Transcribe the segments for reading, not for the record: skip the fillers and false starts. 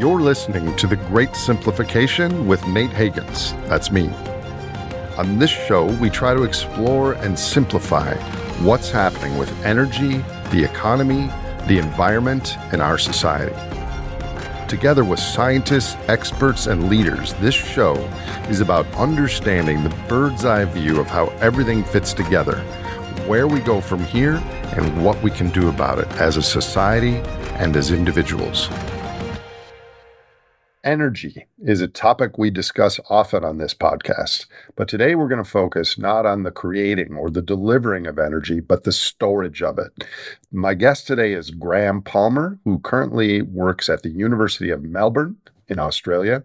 You're listening to The Great Simplification with Nate Hagans. That's me. On this show, we try to explore and simplify what's happening with energy, the economy, the environment, and our society. Together with scientists, experts, and leaders, this show is about understanding the bird's eye view of how everything fits together, where we go from here, and what we can do about it as a society and as individuals. Energy is a topic we discuss often on this podcast, but today we're going to focus not on the creating or the delivering of energy, but the storage of it. My guest today is Graham Palmer, who currently works at the University of Melbourne in Australia.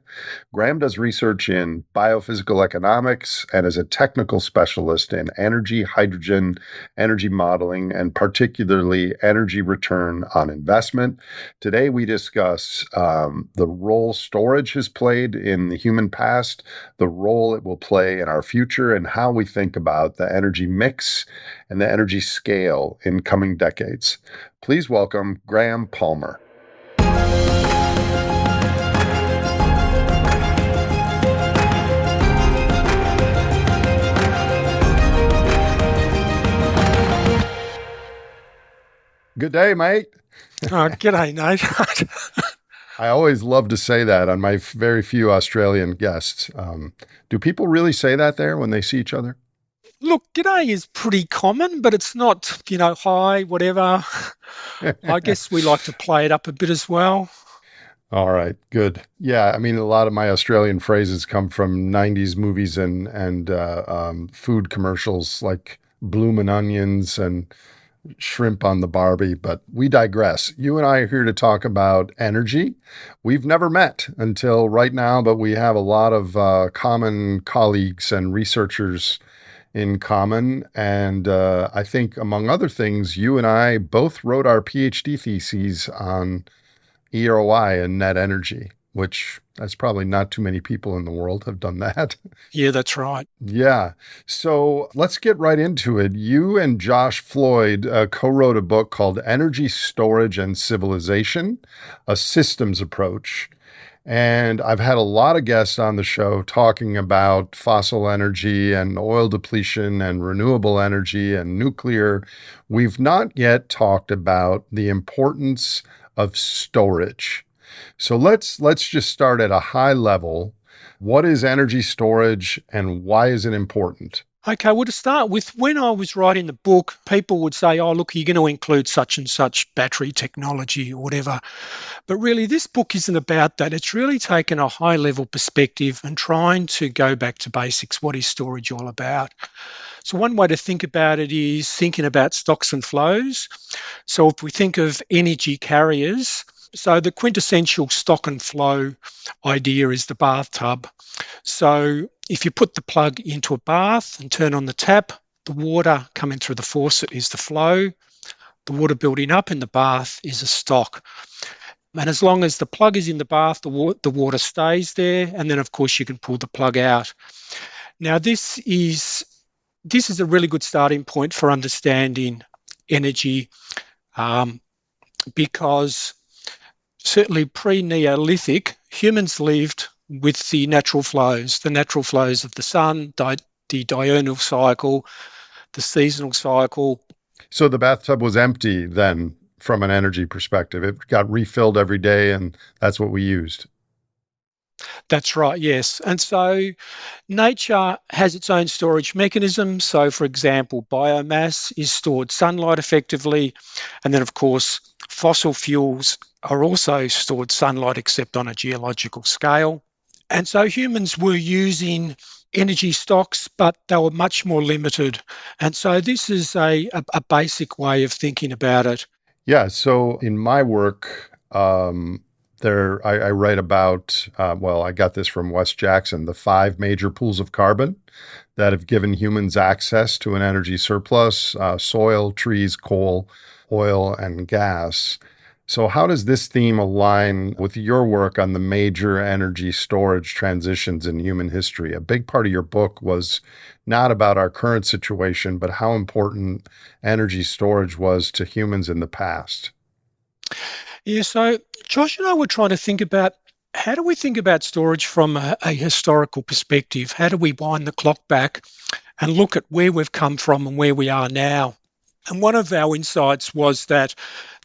Graham does research in biophysical economics and is a technical specialist in energy, hydrogen, energy modeling, and particularly energy return on investment. Today, we discuss the role storage has played in the human past, the role it will play in our future, and how we think about the energy mix and the energy scale in coming decades. Please welcome Graham Palmer. Good day, mate. Oh, g'day, Nate. I always love to say that on my very few Australian guests. Do people really say that there when they see each other? Look, g'day is pretty common, but it's not, hi, whatever. I guess we like to play it up a bit as well. All right, good. Yeah, I mean, a lot of my Australian phrases come from 90s movies and food commercials like bloomin' onions and shrimp on the Barbie, but we digress. You and I are here to talk about energy. We've never met until right now, but we have a lot of common colleagues and researchers in common. And I think, among other things, you and I both wrote our PhD theses on EROI and net energy, which that's probably not too many people in the world have done that. Yeah, that's right. Yeah. So let's get right into it. You and Josh Floyd co-wrote a book called Energy Storage and Civilization, a Systems Approach. And I've had a lot of guests on the show talking about fossil energy and oil depletion and renewable energy and nuclear. We've not yet talked about the importance of storage. So let's just start at a high level. What is energy storage and why is it important? Okay, well, to start with, when I was writing the book, people would say, oh, look, you're going to include such and such battery technology or whatever. But really, this book isn't about that. It's really taken a high-level perspective and trying to go back to basics. What is storage all about? So one way to think about it is thinking about stocks and flows. So if we think of energy carriers, so the quintessential stock and flow idea is the bathtub. So if you put the plug into a bath and turn on the tap, the water coming through the faucet is the flow. The water building up in the bath is a stock. And as long as the plug is in the bath, the water stays there. And then, of course, you can pull the plug out. Now, this is a really good starting point for understanding energy because certainly pre-Neolithic, humans lived with the natural flows of the sun, the diurnal cycle, the seasonal cycle. So the bathtub was empty then from an energy perspective. It got refilled every day and that's what we used. That's right, yes. And so nature has its own storage mechanism. So, for example, biomass is stored sunlight effectively. And then, of course, fossil fuels are also stored sunlight, except on a geological scale. And so humans were using energy stocks, but they were much more limited. And so this is a basic way of thinking about it. Yeah, so in my work, I write about, I got this from Wes Jackson, the 5 major pools of carbon that have given humans access to an energy surplus: soil, trees, coal, oil, and gas. So how does this theme align with your work on the major energy storage transitions in human history? A big part of your book was not about our current situation, but how important energy storage was to humans in the past. Yeah, so Josh and I were trying to think about how do we think about storage from a historical perspective? How do we wind the clock back and look at where we've come from and where we are now? And one of our insights was that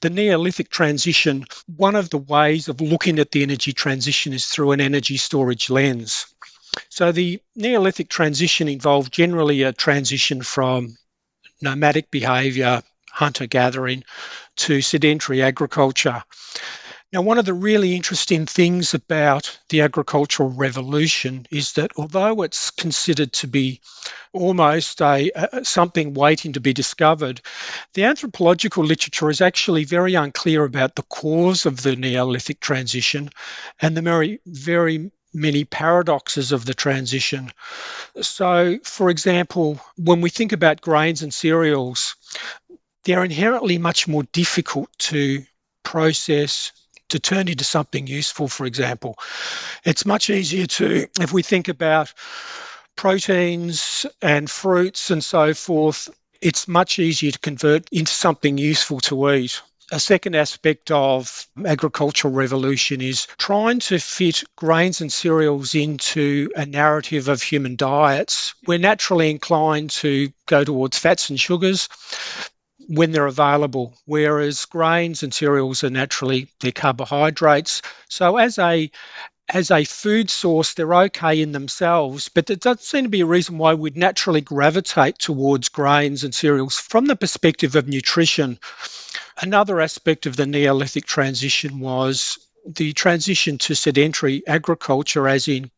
the Neolithic transition, one of the ways of looking at the energy transition is through an energy storage lens. So the Neolithic transition involved generally a transition from nomadic behaviour, hunter-gathering, to sedentary agriculture. Now, one of the really interesting things about the agricultural revolution is that although it's considered to be almost something waiting to be discovered, the anthropological literature is actually very unclear about the cause of the Neolithic transition and the very many paradoxes of the transition. So, for example, when we think about grains and cereals, they're inherently much more difficult to process, to turn into something useful, for example. It's much easier to, if we think about proteins and fruits and so forth, it's much easier to convert into something useful to eat. A second aspect of agricultural revolution is trying to fit grains and cereals into a narrative of human diets. We're naturally inclined to go towards fats and sugars when they're available, whereas grains and cereals are naturally, they're carbohydrates. So as a food source, they're okay in themselves, but there doesn't seem to be a reason why we'd naturally gravitate towards grains and cereals from the perspective of nutrition. Another aspect of the Neolithic transition was the transition to sedentary agriculture, as in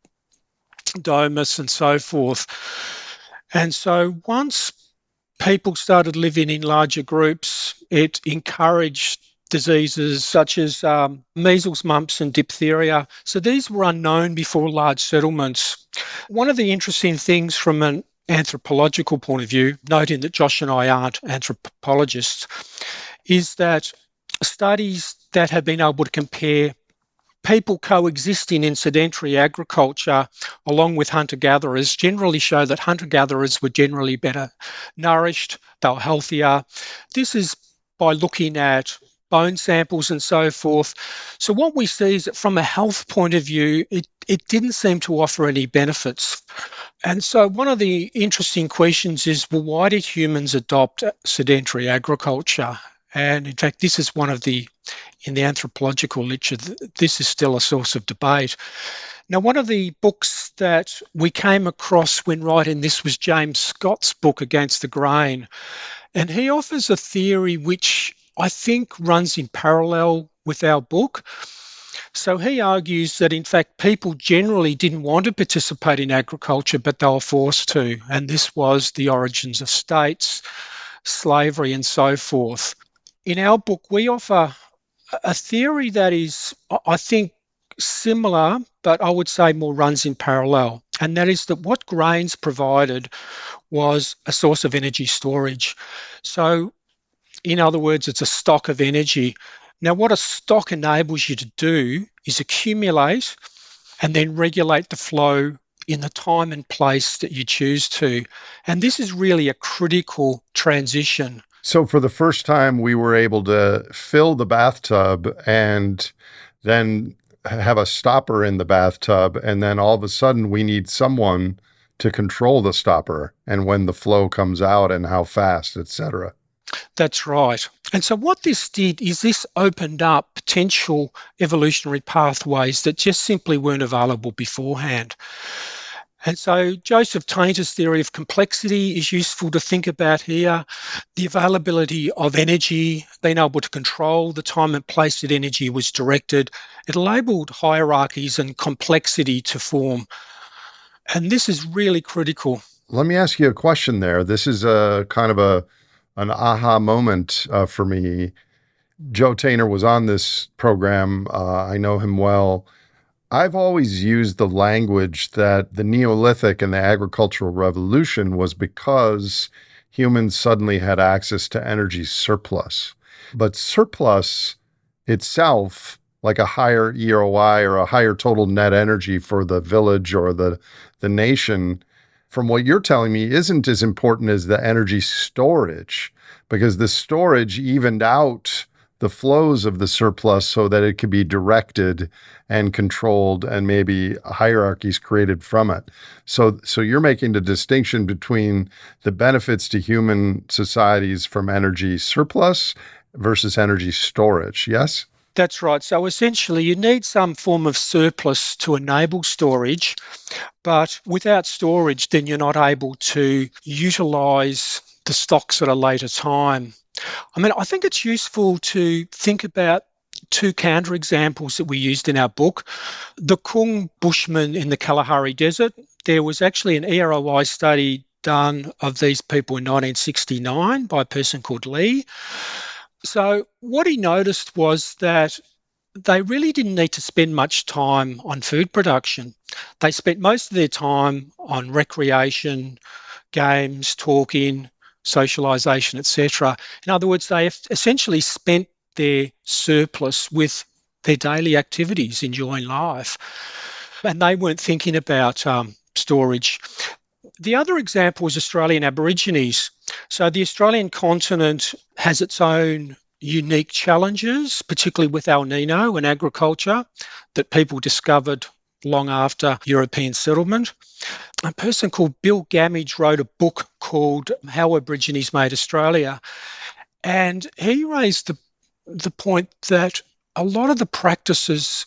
domus and so forth. And so once people started living in larger groups, it encouraged diseases such as measles, mumps, and diphtheria. So these were unknown before large settlements. One of the interesting things from an anthropological point of view, noting that Josh and I aren't anthropologists, is that studies that have been able to compare people coexisting in sedentary agriculture along with hunter-gatherers generally show that hunter-gatherers were generally better nourished, they were healthier. This is by looking at bone samples and so forth. So what we see is that from a health point of view, it didn't seem to offer any benefits. And so one of the interesting questions is, well, why did humans adopt sedentary agriculture? And in fact, this is one of in the anthropological literature, this is still a source of debate. Now, one of the books that we came across when writing this was James Scott's book, Against the Grain. And he offers a theory which I think runs in parallel with our book. So he argues that, in fact, people generally didn't want to participate in agriculture, but they were forced to. And this was the origins of states, slavery, and so forth. In our book, we offer a theory that is, I think, similar, but I would say more runs in parallel. And that is that what grains provided was a source of energy storage. So, in other words, it's a stock of energy. Now, what a stock enables you to do is accumulate and then regulate the flow in the time and place that you choose to. And this is really a critical transition. So for the first time, we were able to fill the bathtub and then have a stopper in the bathtub. And then all of a sudden, we need someone to control the stopper and when the flow comes out and how fast, etc. That's right. And so what this did is this opened up potential evolutionary pathways that just simply weren't available beforehand. And so Joseph Tainter's theory of complexity is useful to think about here. The availability of energy, being able to control the time and place that energy was directed, it enabled hierarchies and complexity to form. And this is really critical. Let me ask you a question there. This is a kind of an aha moment for me. Joe Tainter was on this program. I know him well. I've always used the language that the Neolithic and the agricultural revolution was because humans suddenly had access to energy surplus. But surplus itself, like a higher EROI or a higher total net energy for the village or the nation, from what you're telling me, isn't as important as the energy storage, because the storage evened out the flows of the surplus so that it could be directed and controlled and maybe hierarchies created from it. So you're making the distinction between the benefits to human societies from energy surplus versus energy storage, yes? That's right. So essentially, you need some form of surplus to enable storage, but without storage, then you're not able to utilize the stocks at a later time. I mean, I think it's useful to think about two counterexamples that we used in our book. The Kung Bushmen in the Kalahari Desert, there was actually an EROI study done of these people in 1969 by a person called Lee. So what he noticed was that they really didn't need to spend much time on food production. They spent most of their time on recreation, games, talking, socialization, etc. In other words, they essentially spent their surplus with their daily activities, enjoying life, and they weren't thinking about storage. The other example is Australian Aborigines. So the Australian continent has its own unique challenges, particularly with El Nino and agriculture, that people discovered long after European settlement. A person called Bill Gamage wrote a book called How Aborigines Made Australia, and he raised the point that a lot of the practices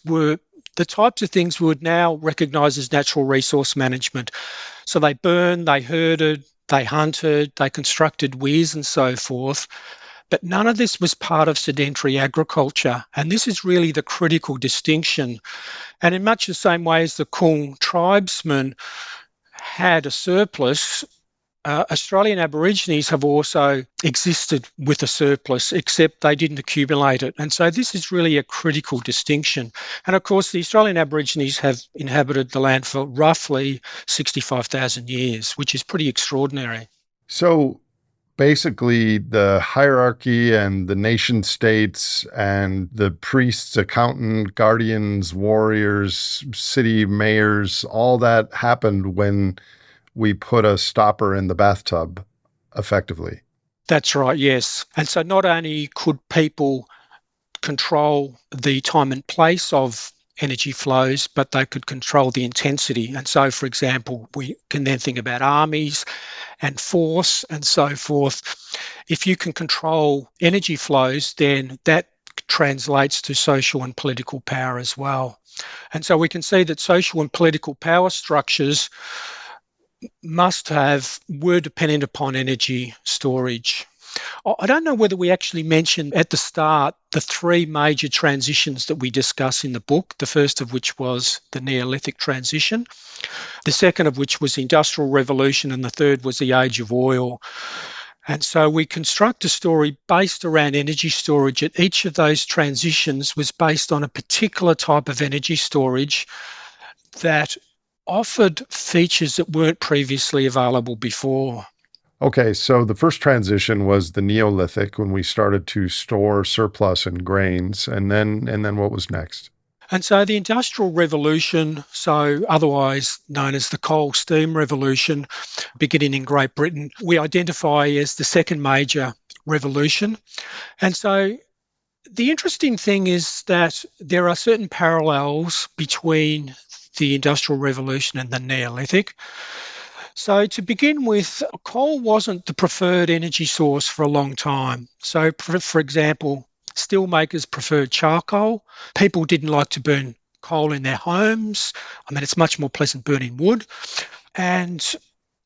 were the types of things we would now recognise as natural resource management. So they burned, they herded, they hunted, they constructed weirs and so forth. But none of this was part of sedentary agriculture. And this is really the critical distinction. And in much the same way as the Kung tribesmen had a surplus, Australian Aborigines have also existed with a surplus, except they didn't accumulate it. And so this is really a critical distinction. And of course, the Australian Aborigines have inhabited the land for roughly 65,000 years, which is pretty extraordinary. So basically, the hierarchy and the nation states and the priests, accountant, guardians, warriors, city mayors, all that happened when we put a stopper in the bathtub, effectively. That's right, yes. And so not only could people control the time and place of energy flows, but they could control the intensity. And so, for example, we can then think about armies and force and so forth. If you can control energy flows, then that translates to social and political power as well. And so we can see that social and political power structures were dependent upon energy storage. I don't know whether we actually mentioned at the start the three major transitions that we discuss in the book, the first of which was the Neolithic transition, the second of which was the Industrial Revolution, and the third was the Age of Oil. And so we construct a story based around energy storage. At each of those transitions was based on a particular type of energy storage that offered features that weren't previously available before. Okay, so the first transition was the Neolithic when we started to store surplus in grains, and then what was next? And so the Industrial Revolution, so otherwise known as the Coal Steam Revolution, beginning in Great Britain, we identify as the second major revolution. And so the interesting thing is that there are certain parallels between the Industrial Revolution and the Neolithic. So to begin with, coal wasn't the preferred energy source for a long time. So for example, steelmakers preferred charcoal. People didn't like to burn coal in their homes. I mean, it's much more pleasant burning wood. And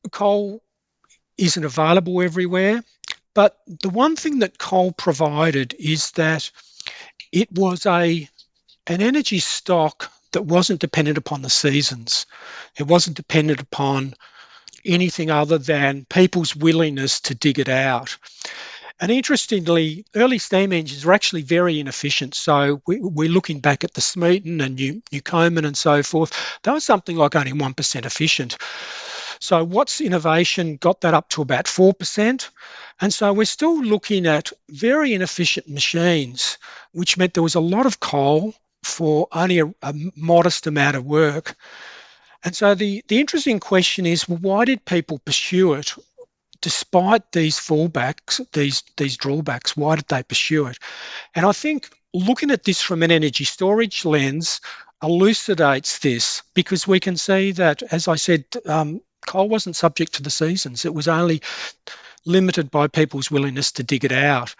coal isn't available everywhere. But the one thing that coal provided is that it was an energy stock that wasn't dependent upon the seasons. It wasn't dependent upon anything other than people's willingness to dig it out. And interestingly, early steam engines were actually very inefficient. So we're looking back at the Smeaton and Newcomen and so forth. They were something like only 1% efficient. So Watt's innovation got that up to about 4%. And so we're still looking at very inefficient machines, which meant there was a lot of coal for only a modest amount of work. And so the interesting question is, well, why did people pursue it? despite these fallbacks, these drawbacks, why did they pursue it? And I think looking at this from an energy storage lens elucidates this, because we can see that, as I said, coal wasn't subject to the seasons. It was only limited by people's willingness to dig it out.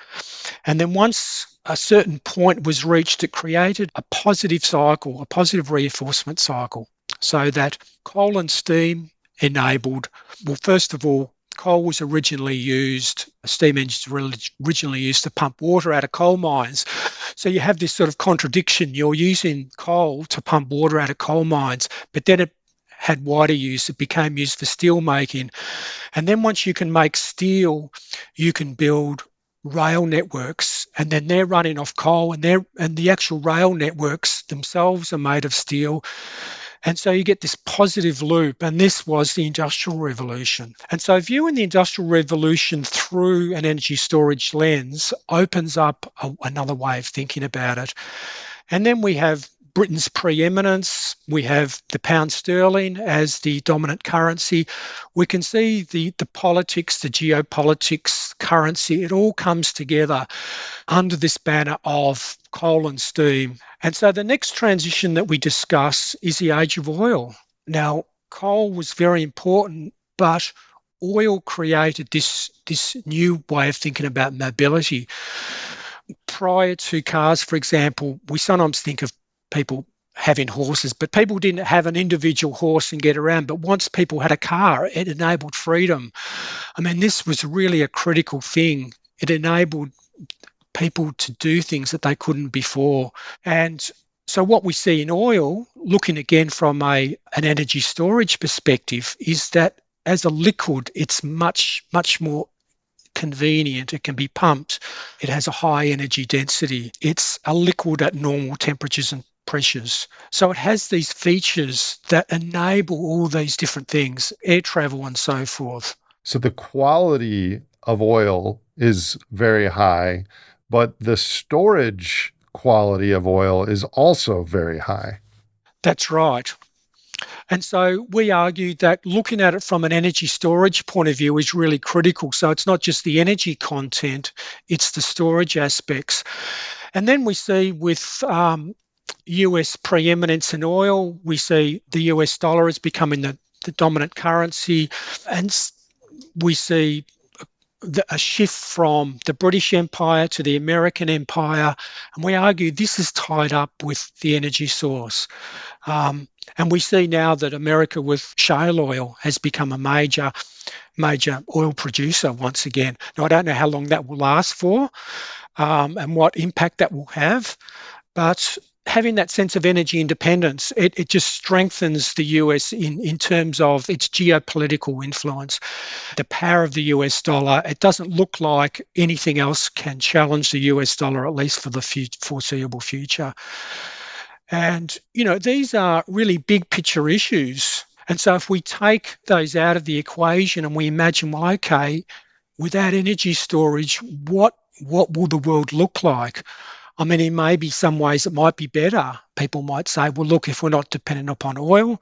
And then once a certain point was reached, it created a positive cycle, a positive reinforcement cycle, so that coal and steam enabled, well, first of all, coal was originally used, steam engines were originally used to pump water out of coal mines. So you have this sort of contradiction. You're using coal to pump water out of coal mines, but then it had wider use. It became used for steel making. And then once you can make steel, you can build rail networks, and then they're running off coal, and the actual rail networks themselves are made of steel. And so you get this positive loop, and this was the Industrial Revolution. And so viewing the Industrial Revolution through an energy storage lens opens up another way of thinking about it. And then we have Britain's preeminence. We have the pound sterling as the dominant currency. We can see the politics, the geopolitics, currency, it all comes together under this banner of coal and steam. And so the next transition that we discuss is the age of oil. Now, coal was very important, but oil created this new way of thinking about mobility. Prior to cars, for example, we sometimes think of people having horses, but people didn't have an individual horse and get around. But once people had a car, it enabled freedom. I mean, this was really a critical thing. It enabled people to do things that they couldn't before. And so what we see in oil, looking again from an energy storage perspective, is that as a liquid, it's much, much more convenient. It can be pumped. It has a high energy density. It's a liquid at normal temperatures and pressures. So it has these features that enable all these different things, air travel and so forth. So the quality of oil is very high, but the storage quality of oil is also very high. That's right. And so we argue that looking at it from an energy storage point of view is really critical. So it's not just the energy content, it's the storage aspects. And then we see with US preeminence in oil, we see the US dollar is becoming the dominant currency, and we see a shift from the British Empire to the American Empire, and we argue this is tied up with the energy source. And we see now that America with shale oil has become a major oil producer once again. Now, I don't know how long that will last for and what impact that will have, but having that sense of energy independence, it just strengthens the US in terms of its geopolitical influence. The power of the US dollar, it doesn't look like anything else can challenge the US dollar, at least for the foreseeable future. And, these are really big picture issues. And so if we take those out of the equation and we imagine, well, okay, without energy storage, what will the world look like? I mean, in maybe some ways it might be better. People might say, well, look, if we're not dependent upon oil,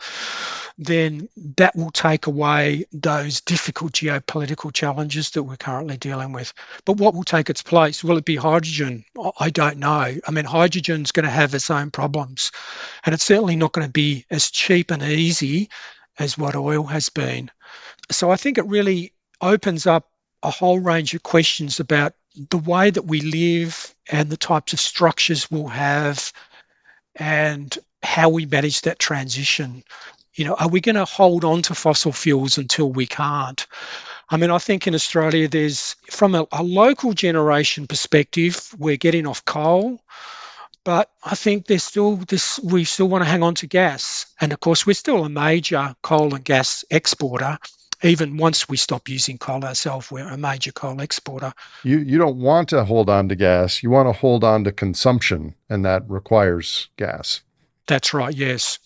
then that will take away those difficult geopolitical challenges that we're currently dealing with. But what will take its place? Will it be hydrogen? I don't know. I mean, hydrogen's going to have its own problems, and it's certainly not going to be as cheap and easy as what oil has been. So I think it really opens up a whole range of questions about the way that we live and the types of structures we'll have and how we manage that transition. Are we going to hold on to fossil fuels until we can't? I mean, I think in Australia, from a local generation perspective, we're getting off coal, but I think we still want to hang on to gas. And of course, we're still a major coal and gas exporter. Even once we stop using coal ourselves, we're a major coal exporter. You don't want to hold on to gas. You want to hold on to consumption, and that requires gas. That's right, yes.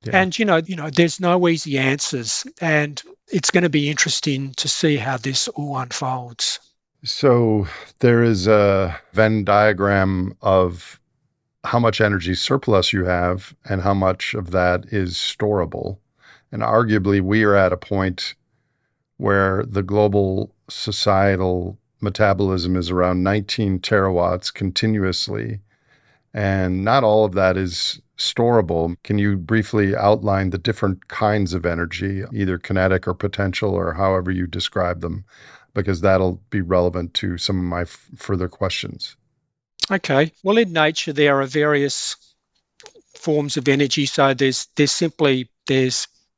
Yeah. And, there's no easy answers, and it's going to be interesting to see how this all unfolds. So there is a Venn diagram of how much energy surplus you have and how much of that is storable. And arguably, we are at a point where the global societal metabolism is around 19 terawatts continuously, and not all of that is storable. Can you briefly outline the different kinds of energy, either kinetic or potential, or however you describe them? Because that'll be relevant to some of my further questions. Okay. Well, in nature, there are various forms of energy. So there's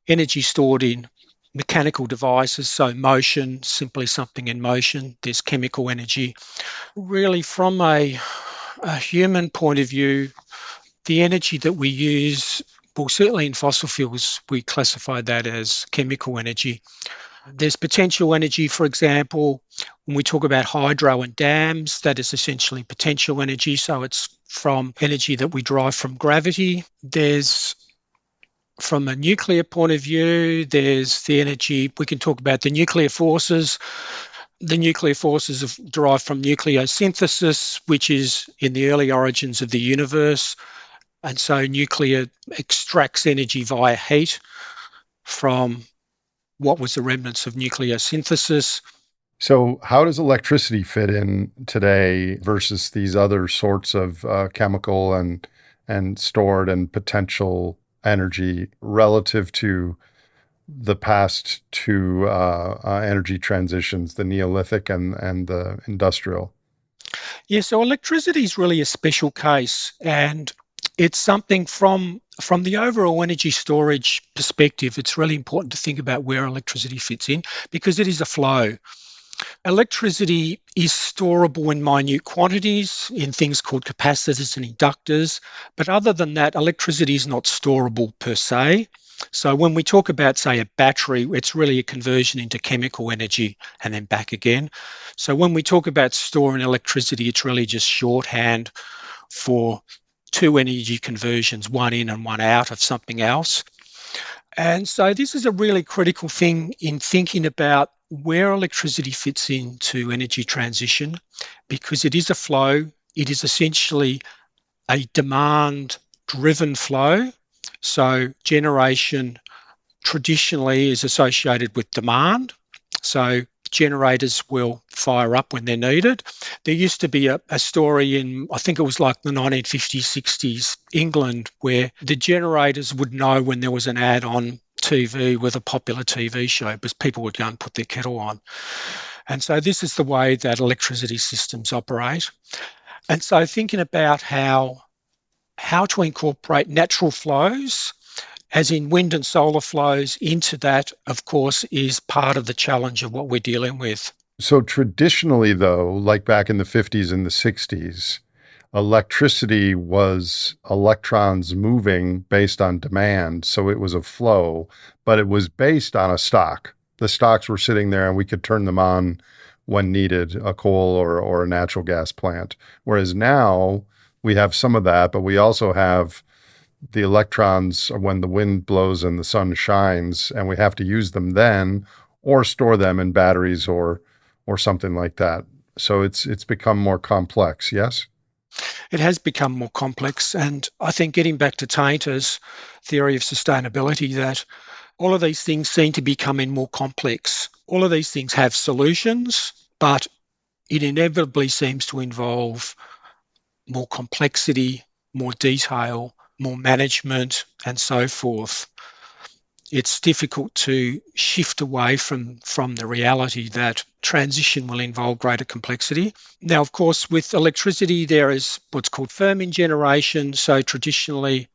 energy stored in mechanical devices, so motion, simply something in motion. There's chemical energy. Really, from a human point of view, the energy that we use, well, certainly in fossil fuels, we classify that as chemical energy. There's potential energy, for example, when we talk about hydro and dams, that is essentially potential energy. So it's from energy that we derive from gravity. There's, from a nuclear point of view, there's the energy, we can talk about the nuclear forces. The nuclear forces are derived from nucleosynthesis, which is in the early origins of the universe. And so nuclear extracts energy via heat from what was the remnants of nucleosynthesis. So, how does electricity fit in today versus these other sorts of chemical and stored and potential energy relative to the past two energy transitions, the Neolithic and the industrial? Yeah, so electricity is really a special case, and it's something from the overall energy storage perspective. It's really important to think about where electricity fits in because it is a flow. Electricity is storable in minute quantities in things called capacitors and inductors, but other than that, electricity is not storable per se. So when we talk about, say, a battery, it's really a conversion into chemical energy and then back again. So when we talk about storing electricity, it's really just shorthand for two energy conversions, one in and one out of something else. And so this is a really critical thing in thinking about where electricity fits into energy transition because it is a flow. It is essentially a demand-driven flow. So generation traditionally is associated with demand. So generators will fire up when they're needed. There used to be a story in, I think it was like the 1950s, 60s, England, where the generators would know when there was an ad on TV with a popular TV show because people would go and put their kettle on. And so this is the way that electricity systems operate. And so thinking about how to incorporate natural flows, as in wind and solar flows, into that, of course, is part of the challenge of what we're dealing with. So traditionally, though, like back in the 50s and the 60s, electricity was electrons moving based on demand. So it was a flow, but it was based on a stock. The stocks were sitting there and we could turn them on when needed, a coal or a natural gas plant. Whereas now we have some of that, but we also have the electrons when the wind blows and the sun shines, and we have to use them then or store them in batteries or something like that. So it's become more complex, yes? It has become more complex. And I think getting back to Tainter's theory of sustainability, that all of these things seem to be becoming more complex. All of these things have solutions, but it inevitably seems to involve more complexity, more detail, more management, and so forth. It's difficult to shift away from the reality that transition will involve greater complexity. Now, of course, with electricity, there is what's called firming generation. So traditionally,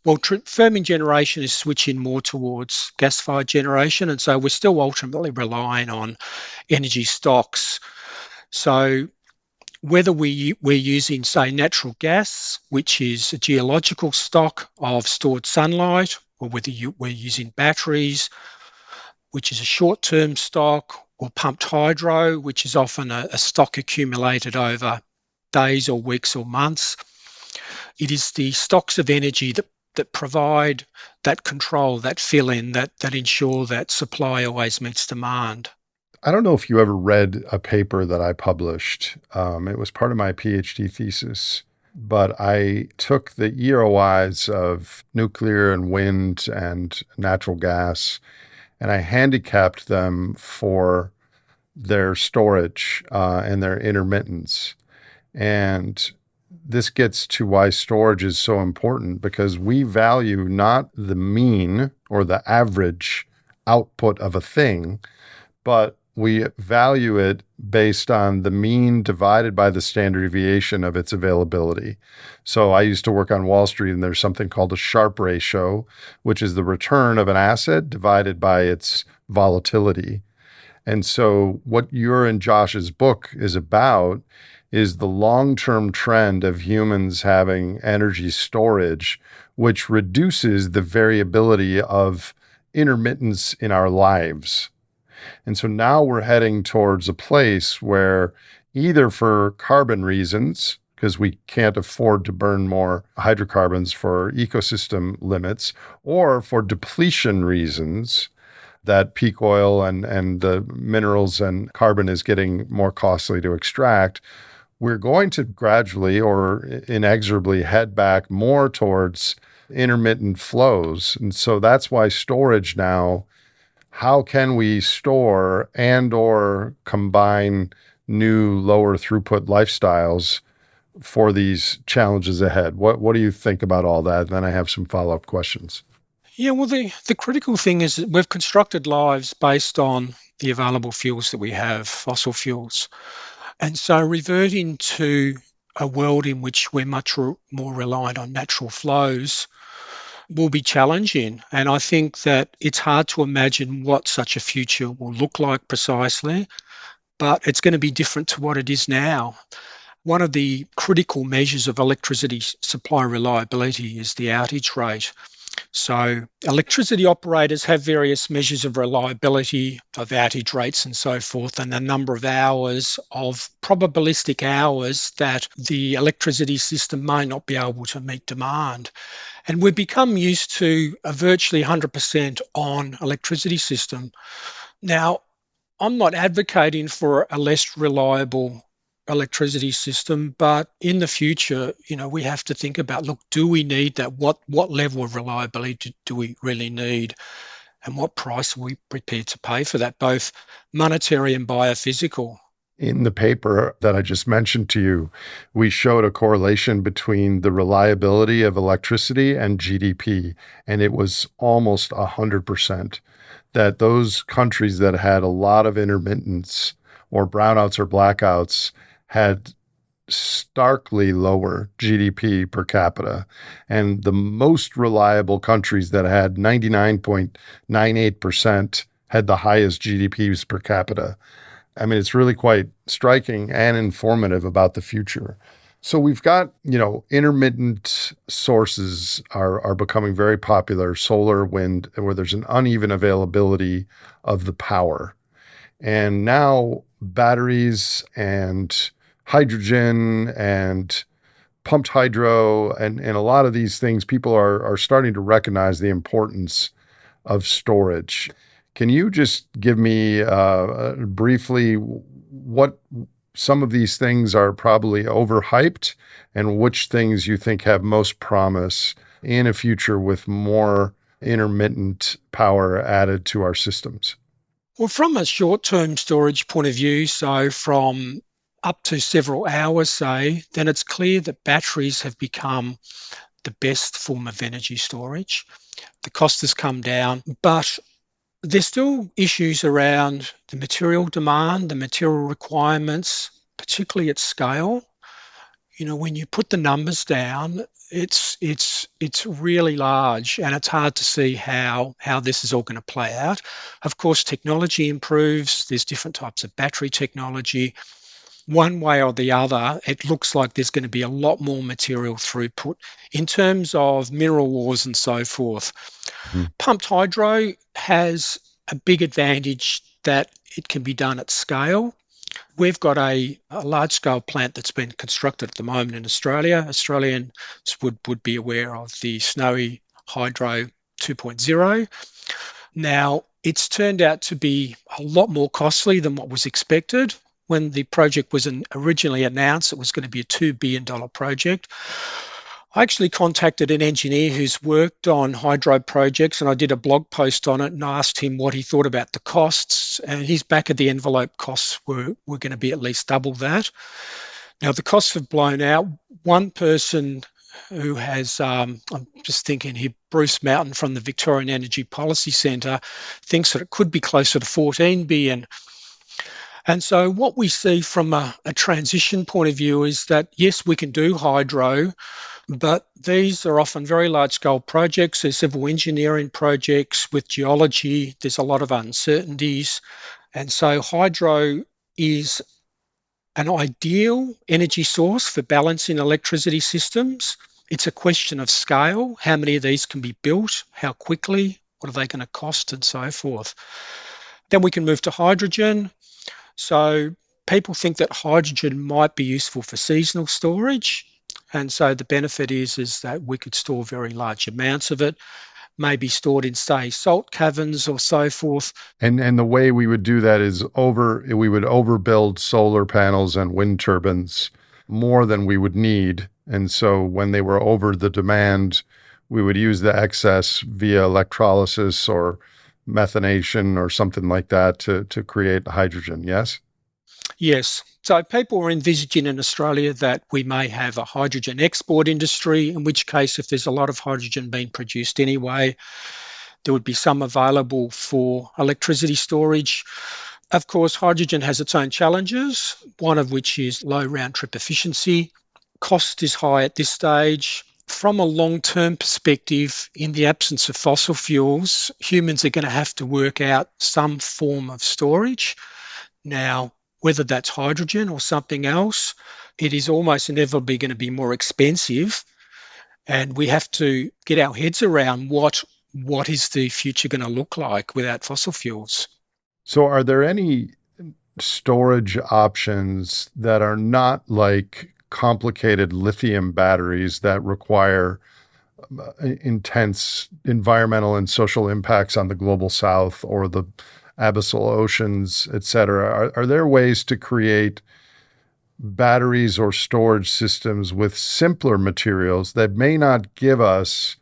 firming generation is switching more towards gas-fired generation, and so we're still ultimately relying on energy stocks. So whether we're using, say, natural gas, which is a geological stock of stored sunlight, or whether we're using batteries, which is a short-term stock, or pumped hydro, which is often a stock accumulated over days or weeks or months. It is the stocks of energy that provide that control, that fill-in, that ensure that supply always meets demand. I don't know if you ever read a paper that I published. It was part of my PhD thesis, but I took the EROIs of nuclear and wind and natural gas, and I handicapped them for their storage and their intermittence. And this gets to why storage is so important, because we value not the mean or the average output of a thing, but we value it based on the mean divided by the standard deviation of its availability. So I used to work on Wall Street, and there's something called a Sharpe ratio, which is the return of an asset divided by its volatility. And so what your and Josh's book is about is the long-term trend of humans having energy storage, which reduces the variability of intermittence in our lives. And so now we're heading towards a place where, either for carbon reasons, because we can't afford to burn more hydrocarbons for ecosystem limits, or for depletion reasons, that peak oil and the minerals and carbon is getting more costly to extract, we're going to gradually or inexorably head back more towards intermittent flows. And so that's why storage now, how can we store and or combine new lower throughput lifestyles for these challenges ahead? What do you think about all that? And then I have some follow-up questions. Yeah, well, the critical thing is that we've constructed lives based on the available fuels that we have, fossil fuels. And so reverting to a world in which we're much more reliant on natural flows will be challenging. And I think that it's hard to imagine what such a future will look like precisely, but it's going to be different to what it is now. One of the critical measures of electricity supply reliability is the outage rate. So electricity operators have various measures of reliability, of outage rates and so forth, and the number of hours, of probabilistic hours that the electricity system may not be able to meet demand. And we've become used to a virtually 100% on electricity system. Now, I'm not advocating for a less reliable electricity system, but in the future, we have to think about, look, do we need that? What level of reliability do we really need? And what price are we prepared to pay for that, both monetary and biophysical? In the paper that I just mentioned to you, we showed a correlation between the reliability of electricity and GDP, and it was almost 100%. That those countries that had a lot of intermittence or brownouts or blackouts had starkly lower GDP per capita. And the most reliable countries that had 99.98% had the highest GDPs per capita. I mean, it's really quite striking and informative about the future. So we've got, intermittent sources are becoming very popular, solar, wind, where there's an uneven availability of the power. And now batteries and hydrogen and pumped hydro and a lot of these things, people are starting to recognize the importance of storage. Can you just give me briefly what some of these things are probably overhyped and which things you think have most promise in a future with more intermittent power added to our systems? Well, from a short-term storage point of view, so from up to several hours, say, then it's clear that batteries have become the best form of energy storage. The cost has come down, but there's still issues around the material demand, the material requirements, particularly at scale. When you put the numbers down, it's really large, and it's hard to see how this is all going to play out. Of course, technology improves. There's different types of battery technology. One way or the other, it looks like there's going to be a lot more material throughput in terms of mineral wars and so forth. Mm-hmm. Pumped hydro has a big advantage that it can be done at scale. We've got a large-scale plant that's been constructed at the moment in Australia. Australians would be aware of the Snowy Hydro 2.0. Now, it's turned out to be a lot more costly than what was expected. When the project was originally announced, it was going to be a $2 billion project. I actually contacted an engineer who's worked on hydro projects, and I did a blog post on it and asked him what he thought about the costs. And his back of the envelope costs were going to be at least double that. Now, the costs have blown out. One person who has, I'm just thinking here, Bruce Mountain from the Victorian Energy Policy Centre thinks that it could be closer to 14 billion. And so what we see from a transition point of view is that, yes, we can do hydro, but these are often very large scale projects. There's civil engineering projects with geology. There's a lot of uncertainties. And so hydro is an ideal energy source for balancing electricity systems. It's a question of scale. How many of these can be built? How quickly? What are they going to cost? And so forth. Then we can move to hydrogen. So people think that hydrogen might be useful for seasonal storage. And so the benefit is that we could store very large amounts of it, maybe stored in, say, salt caverns or so forth. And the way we would do that is we would overbuild solar panels and wind turbines more than we would need. And so when they were over the demand, we would use the excess via electrolysis or methanation or something like that to create hydrogen, yes? Yes. So people are envisaging in Australia that we may have a hydrogen export industry, in which case, if there's a lot of hydrogen being produced anyway, there would be some available for electricity storage. Of course, hydrogen has its own challenges, one of which is low round trip efficiency. Cost is high at this stage. From a long-term perspective, in the absence of fossil fuels, humans are going to have to work out some form of storage. Now, whether that's hydrogen or something else, it is almost inevitably going to be more expensive. And we have to get our heads around what is the future going to look like without fossil fuels. So are there any storage options that are not like complicated lithium batteries that require intense environmental and social impacts on the global south or the abyssal oceans, et cetera? Are there ways to create batteries or storage systems with simpler materials that may not give us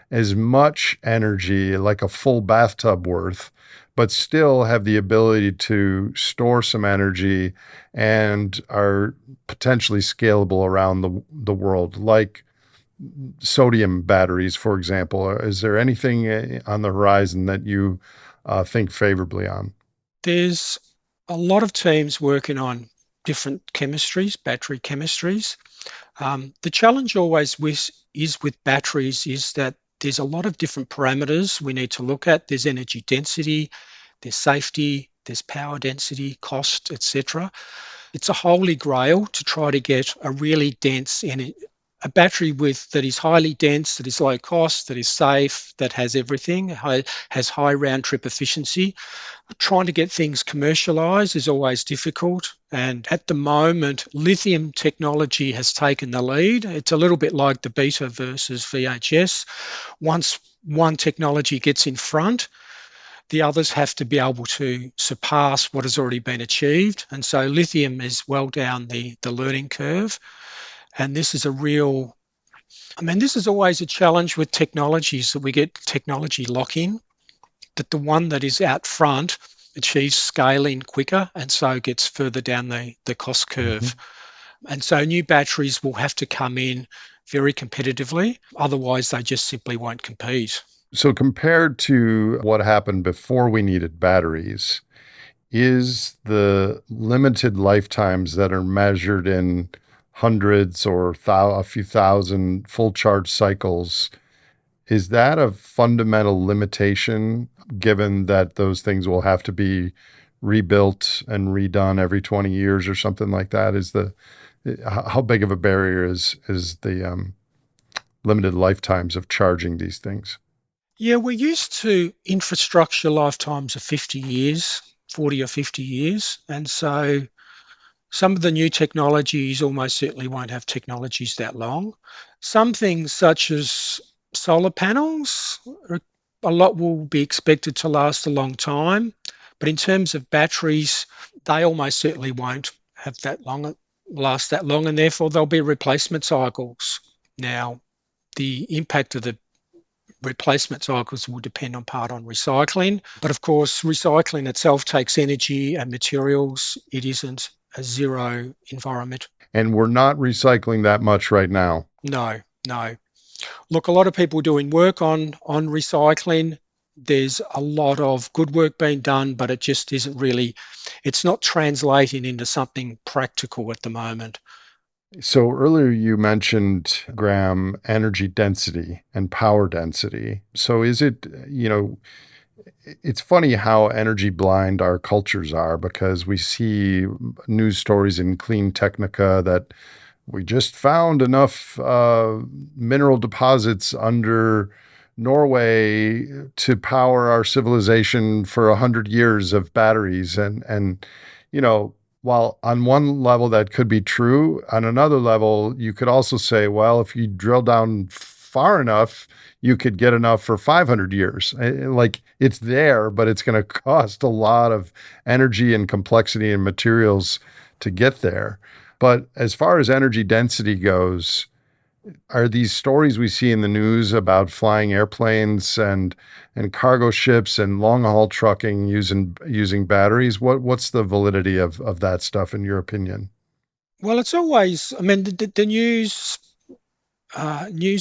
as much energy, like a full bathtub worth, but still have the ability to store some energy and are potentially scalable around the world, like sodium batteries, for example? Is there anything on the horizon that you think favorably on? There's a lot of teams working on different chemistries, battery chemistries. The challenge always is with batteries is that there's a lot of different parameters we need to look at. There's energy density, there's safety, there's power density, cost, etc. It's a holy grail to try to get a really dense a battery that is highly dense, that is low cost, that is safe, that has everything, has high round trip efficiency. Trying to get things commercialized is always difficult. And at the moment, lithium technology has taken the lead. It's a little bit like the beta versus VHS. Once one technology gets in front, the others have to be able to surpass what has already been achieved. And so lithium is well down the learning curve. And this is this is always a challenge with technologies, that we get technology lock-in, that the one that is out front achieves scaling quicker and so gets further down the cost curve. Mm-hmm. And so new batteries will have to come in very competitively, otherwise they just simply won't compete. So compared to what happened before we needed batteries, is the limited lifetimes that are measured in hundreds or a few thousand full charge cycles, is that a fundamental limitation, given that those things will have to be rebuilt and redone every 20 years or something like that? How big of a barrier is the limited lifetimes of charging these things? Yeah, we're used to infrastructure lifetimes of 50 years, 40 or 50 years. And so some of the new technologies almost certainly won't have technologies that long. Some things such as solar panels, a lot will be expected to last a long time. But in terms of batteries, they almost certainly won't last that long, and therefore there'll be replacement cycles. Now, the impact of the replacement cycles will depend on part on recycling. But of course, recycling itself takes energy and materials. It isn't a zero environment. And we're not recycling that much right now. No, no. Look, a lot of people doing work on recycling. There's a lot of good work being done, but it just isn't really, it's not translating into something practical at the moment. So earlier you mentioned, Graham, energy density and power density. So is it, it's funny how energy blind our cultures are, because we see news stories in Clean Technica that we just found enough mineral deposits under Norway to power our civilization for 100 years of batteries. And while on one level that could be true, on another level, you could also say, well, if you drill down far enough, you could get enough for 500 years. Like, it's there, but it's going to cost a lot of energy and complexity and materials to get there. But as far as energy density goes, are these stories we see in the news about flying airplanes and cargo ships and long haul trucking using batteries? What's the validity of that stuff in your opinion? Well, it's always, I mean, the news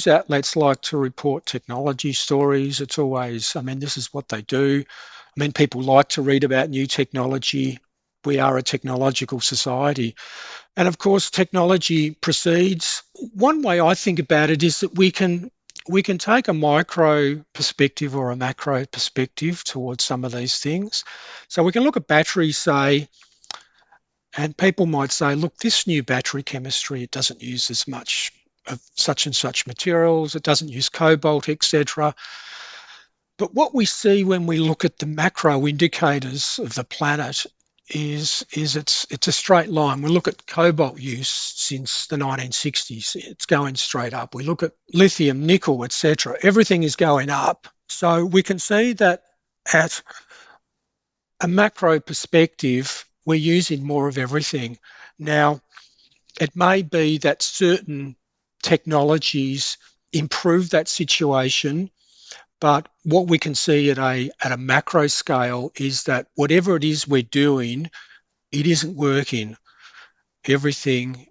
outlets like to report technology stories. It's always, I mean, this is what they do. I mean, people like to read about new technology. We are a technological society. And of course, technology proceeds. One way I think about it is that we can take a micro perspective or a macro perspective towards some of these things. So we can look at batteries, say, and people might say, look, this new battery chemistry, it doesn't use as much of such and such materials, it doesn't use cobalt, etc. But what we see when we look at the macro indicators of the planet is it's a straight line. We look at cobalt use since the 1960s, it's going straight up. We look at lithium, nickel, etc. Everything is going up. So we can see that at a macro perspective, we're using more of everything. Now, it may be that certain technologies improve that situation, but what we can see at a macro scale is that whatever it is we're doing, it isn't working. Everything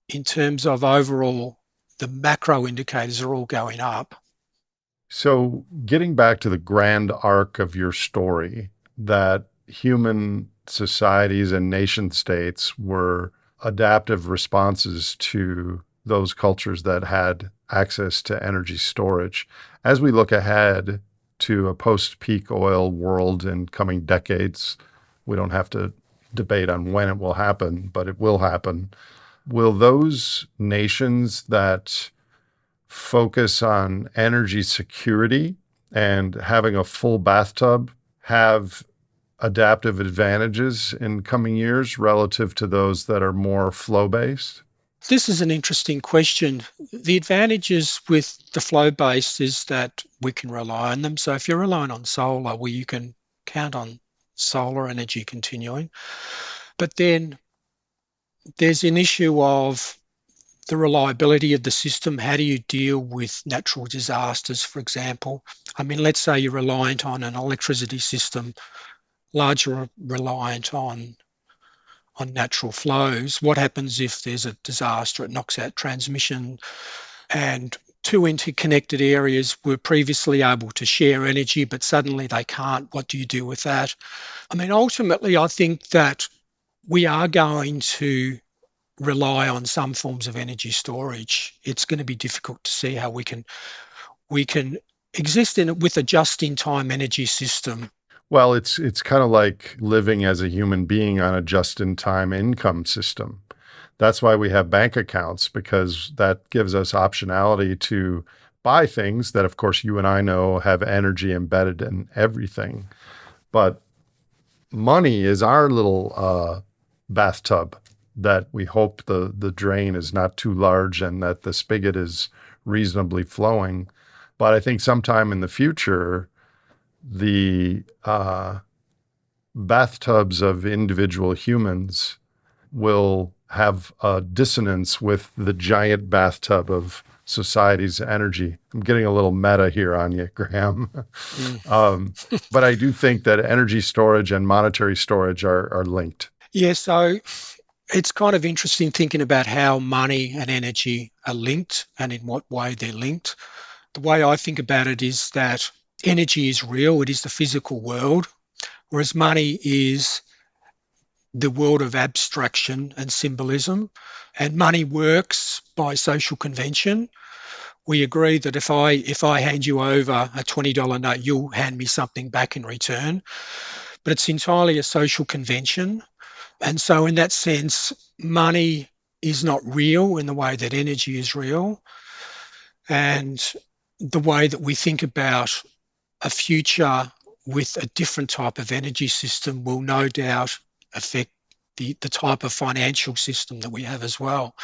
in terms of overall, the macro indicators are all going up. So getting back to the grand arc of your story, that human societies and nation states were adaptive responses to those cultures that had access to energy storage. As we look ahead to a post-peak oil world in coming decades, we don't have to debate on when it will happen, but it will happen. Will those nations that focus on energy security and having a full bathtub have adaptive advantages in coming years relative to those that are more flow-based? This is an interesting question. The advantages with the flow-based is that we can rely on them. So if you're relying on solar, well, you can count on solar energy continuing. But then there's an issue of the reliability of the system. How do you deal with natural disasters, for example? I mean, let's say you're reliant on an electricity system, largely reliant on natural flows. What happens if there's a disaster? It knocks out transmission, and two interconnected areas were previously able to share energy, but suddenly they can't. What do you do with that? I mean, ultimately, I think that we are going to rely on some forms of energy storage. It's going to be difficult to see how we can exist in it with a just-in-time energy system. Well, it's kind of like living as a human being on a just-in-time income system. That's why we have bank accounts, because that gives us optionality to buy things that, of course, you and I know have energy embedded in everything. But money is our little bathtub that we hope the drain is not too large and that the spigot is reasonably flowing. But I think sometime in the future, the bathtubs of individual humans will have a dissonance with the giant bathtub of society's energy. I'm getting a little meta here on you, Graham. Mm. But I do think that energy storage and monetary storage are linked. Yeah, so it's kind of interesting thinking about how money and energy are linked and in what way they're linked. The way I think about it is that energy is real, it is the physical world, whereas money is the world of abstraction and symbolism. And money works by social convention. We agree that if I hand you over a $20 note, you'll hand me something back in return. But it's entirely a social convention. And so in that sense, money is not real in the way that energy is real. And the way that we think about a future with a different type of energy system will no doubt affect the type of financial system that we have as well.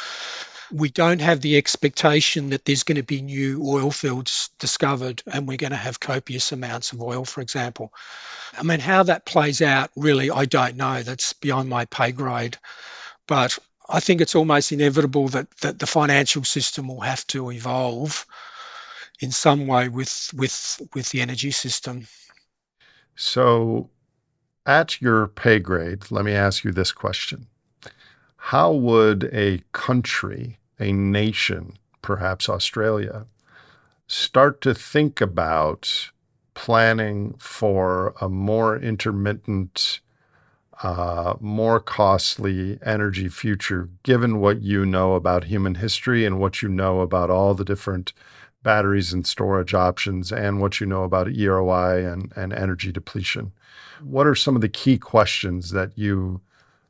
We don't have the expectation that there's going to be new oil fields discovered and we're going to have copious amounts of oil, for example. I mean, how that plays out, really, I don't know. That's beyond my pay grade. But I think it's almost inevitable that the financial system will have to evolve in some way with the energy system. So, at your pay grade, let me ask you this question. How would a country, a nation, perhaps Australia, start to think about planning for a more intermittent, more costly energy future, given what you know about human history and what you know about all the different batteries and storage options and what you know about EROI and energy depletion? What are some of the key questions that you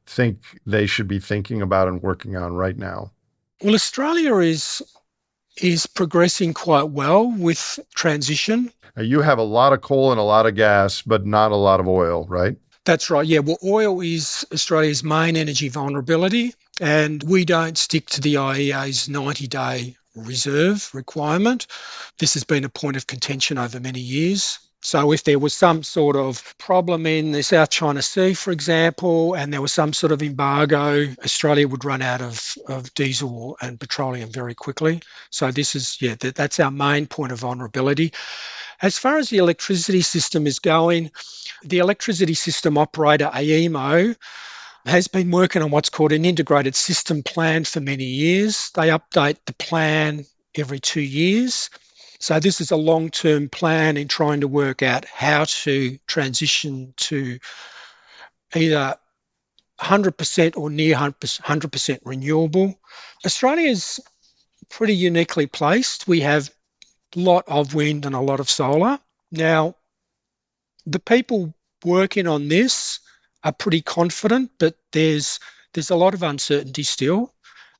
think they should be thinking about and working on right now? Well, Australia is progressing quite well with transition. Now, you have a lot of coal and a lot of gas, but not a lot of oil, right? That's right. Yeah. Well, oil is Australia's main energy vulnerability, and we don't stick to the IEA's 90-day reserve requirement. This has been a point of contention over many years. So if there was some sort of problem in the South China Sea, for example, and there was some sort of embargo, Australia would run out of diesel and petroleum very quickly. So this is, that's our main point of vulnerability. As far as the electricity system is going, the electricity system operator, AEMO, has been working on what's called an integrated system plan for many years. They update the plan every 2 years. So this is a long-term plan in trying to work out how to transition to either 100% or near 100% renewable. Australia is pretty uniquely placed. We have a lot of wind and a lot of solar. Now, the people working on this are pretty confident, but there's a lot of uncertainty still.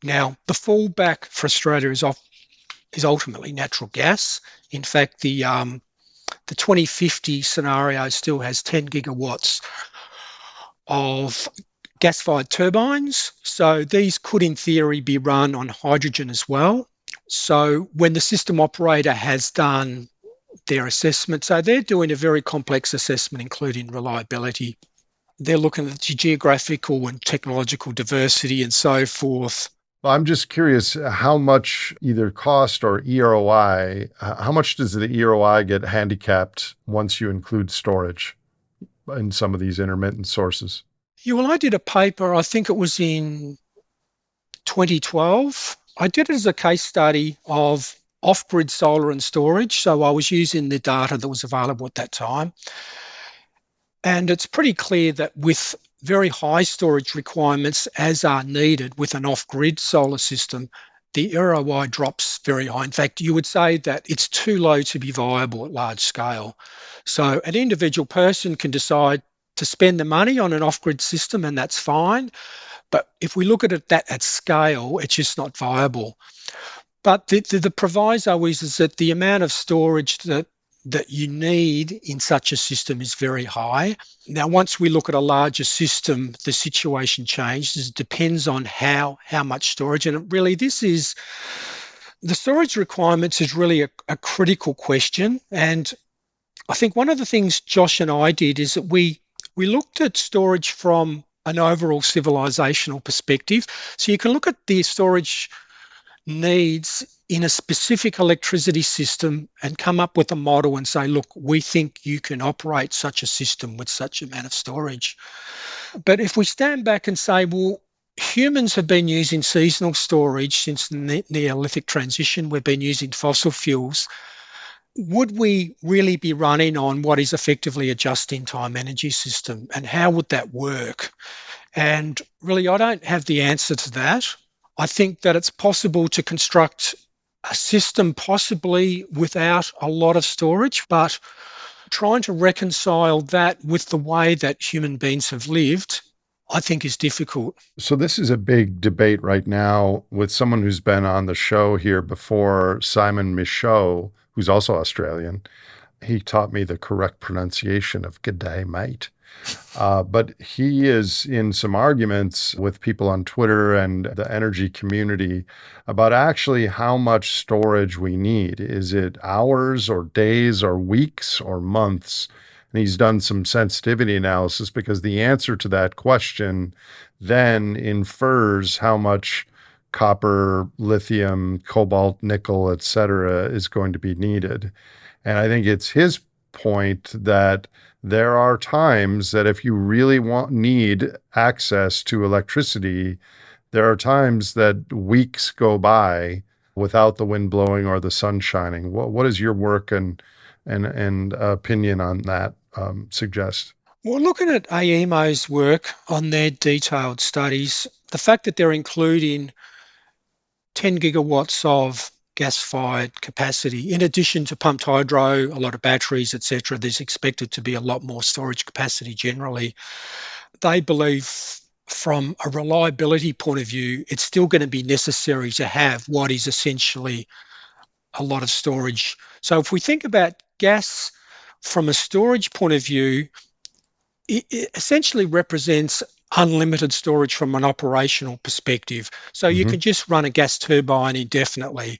Now, the fallback for Australia is ultimately natural gas. In fact, the 2050 scenario still has 10 gigawatts of gas-fired turbines. So these could, in theory, be run on hydrogen as well. So when the system operator has done their assessment, so they're doing a very complex assessment, including reliability. They're looking at the geographical and technological diversity and so forth. Well, I'm just curious how much either cost or EROI, how much does the EROI get handicapped once you include storage in some of these intermittent sources? Yeah, well, I did a paper, I think it was in 2012. I did it as a case study of off-grid solar and storage. So I was using the data that was available at that time. And it's pretty clear that with very high storage requirements as are needed with an off-grid solar system, the EROI drops very high. In fact, you would say that it's too low to be viable at large scale. So an individual person can decide to spend the money on an off-grid system, and that's fine. But if we look at it at scale, it's just not viable. But the proviso is that the amount of storage that you need in such a system is very high. Now, once we look at a larger system, the situation changes. It depends on how much storage. And really, the storage requirements is really a critical question. And I think one of the things Josh and I did is that we looked at storage from an overall civilizational perspective. So you can look at the storage needs in a specific electricity system and come up with a model and say, look, we think you can operate such a system with such amount of storage. But if we stand back and say, well, humans have been using seasonal storage since the Neolithic transition, we've been using fossil fuels. Would we really be running on what is effectively a just-in-time energy system? And how would that work? And really, I don't have the answer to that. I think that it's possible to construct a system possibly without a lot of storage, but trying to reconcile that with the way that human beings have lived, I think is difficult. So this is a big debate right now with someone who's been on the show here before, Simon Michaud, who's also Australian. He taught me the correct pronunciation of "G'day, mate." But he is in some arguments with people on Twitter and the energy community about actually how much storage we need. Is it hours or days or weeks or months? And he's done some sensitivity analysis because the answer to that question then infers how much copper, lithium, cobalt, nickel, et cetera, is going to be needed. And I think it's his point that there are times that if you really need access to electricity, there are times that weeks go by without the wind blowing or the sun shining. What is your work and opinion on that suggest? Well, looking at AEMO's work on their detailed studies, the fact that they're including 10 gigawatts of gas-fired capacity, in addition to pumped hydro, a lot of batteries, etc., there's expected to be a lot more storage capacity generally. They believe from a reliability point of view, it's still going to be necessary to have what is essentially a lot of storage. So if we think about gas from a storage point of view, it essentially represents unlimited storage from an operational perspective. So you can just run a gas turbine indefinitely.